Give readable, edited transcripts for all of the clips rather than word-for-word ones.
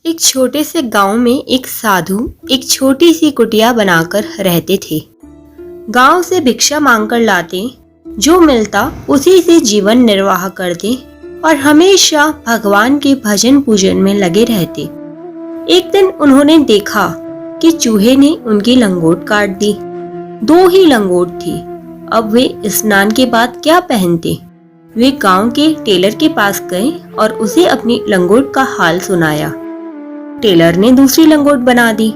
एक छोटे से गांव में एक साधु एक छोटी सी कुटिया बनाकर रहते थे। गांव से भिक्षा मांगकर लाते, जो मिलता उसी से जीवन निर्वाह करते और हमेशा भगवान के भजन पूजन में लगे रहते। एक दिन उन्होंने देखा कि चूहे ने उनकी लंगोट काट दी। 2 ही लंगोट थी। अब वे स्नान के बाद क्या पहनते? वे गांव के टेलर के पास गए और उसे अपनी लंगोट का हाल सुनाया। टेलर ने दूसरी लंगोट बना दी,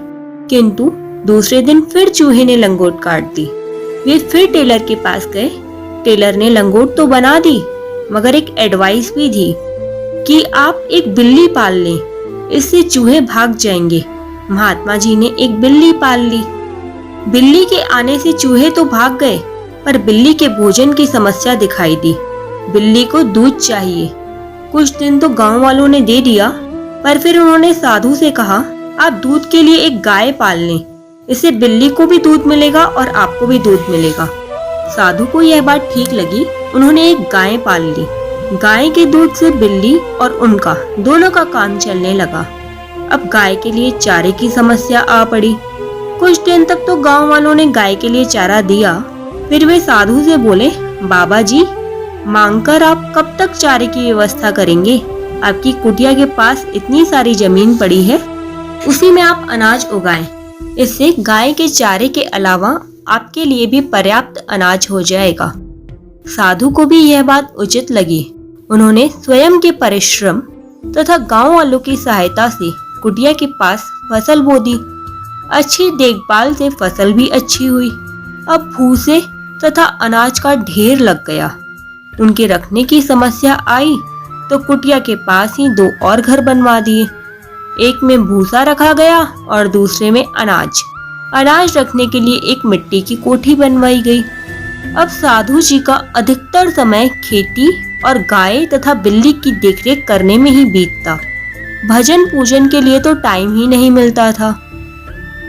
किंतु दूसरे दिन फिर चूहे ने लंगोट काट दी। वे फिर टेलर के पास गए। टेलर ने लंगोट तो बना दी, मगर एक एडवाइस भी दी कि आप एक बिल्ली पाल लें, इससे चूहे भाग जाएंगे। महात्मा जी ने एक बिल्ली पाल ली। बिल्ली के आने से चूहे तो भाग गए, पर बिल्ली के भोजन की समस्या दिखाई दी। बिल्ली को दूध चाहिए। कुछ दिन तो गांव वालों ने दे दिया, पर फिर उन्होंने साधु से कहा, आप दूध के लिए एक गाय पाल लें, इससे बिल्ली को भी दूध मिलेगा और आपको भी दूध मिलेगा। साधु को यह बात ठीक लगी। उन्होंने एक गाय पाल ली। गाय के दूध से बिल्ली और उनका दोनों का काम चलने लगा। अब गाय के लिए चारे की समस्या आ पड़ी। कुछ दिन तक तो गांव वालों ने गाय के लिए चारा दिया। फिर वे साधु से बोले, बाबा जी, मांगकर आप कब तक चारे की व्यवस्था करेंगे? आपकी कुटिया के पास इतनी सारी जमीन पड़ी है, उसी में आप अनाज उगाएं। इससे गाय के चारे के अलावा आपके लिए भी पर्याप्त अनाज हो जाएगा। साधु को भी यह बात उचित लगी। उन्होंने स्वयं के परिश्रम तथा गांव वालों की सहायता से कुटिया के पास फसल बो दी। अच्छी देखभाल से फसल भी अच्छी हुई। अब भूसे तथा अनाज का ढेर लग गया। उनके रखने की समस्या आई तो कुटिया के पास ही 2 और घर बनवा दिए। एक में भूसा रखा गया और दूसरे में अनाज। अनाज रखने के लिए एक मिट्टी की कोठी बनवाई गई। अब साधु जी का अधिकतर समय खेती और गाय तथा बिल्ली की देखरेख करने में ही बीतता। भजन पूजन के लिए तो टाइम ही नहीं मिलता था।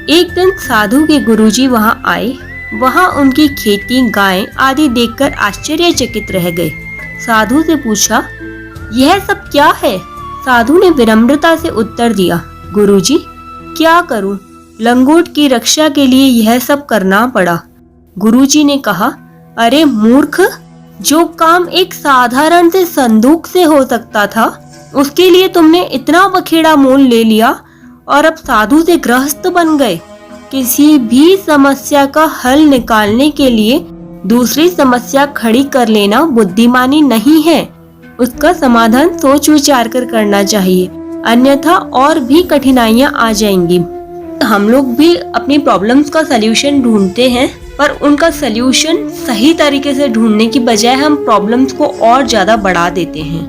एक दिन साधु के गुरुजी वहां आए। वहां उनकी खेती, गाय आदि देखकर आश्चर्यचकित रह गए। साधु से पूछा, यह सब क्या है? साधु ने विनम्रता से उत्तर दिया, गुरुजी, क्या करूं? लंगोट की रक्षा के लिए यह सब करना पड़ा। गुरुजी ने कहा, अरे मूर्ख, जो काम एक साधारण से संदूक से हो सकता था, उसके लिए तुमने इतना बखेड़ा मोल ले लिया और अब साधु से गृहस्थ बन गए। किसी भी समस्या का हल निकालने के लिए दूसरी समस्या खड़ी कर लेना बुद्धिमानी नहीं है। उसका समाधान सोच विचार कर करना चाहिए, अन्यथा और भी कठिनाइयां आ जाएंगी। हम लोग भी अपनी प्रॉब्लम्स का सलूशन ढूंढते हैं, पर उनका सलूशन सही तरीके से ढूंढने की बजाय हम प्रॉब्लम्स को और ज्यादा बढ़ा देते हैं।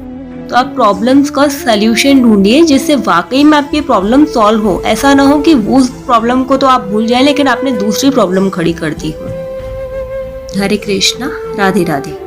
तो आप प्रॉब्लम्स का सलूशन ढूंढिए जिससे वाकई में आपकी प्रॉब्लम सॉल्व हो। ऐसा ना हो कि उस प्रॉब्लम को तो आप भूल जाएं लेकिन आपने दूसरी प्रॉब्लम खड़ी कर दी हो। हरे कृष्णा, राधे राधे।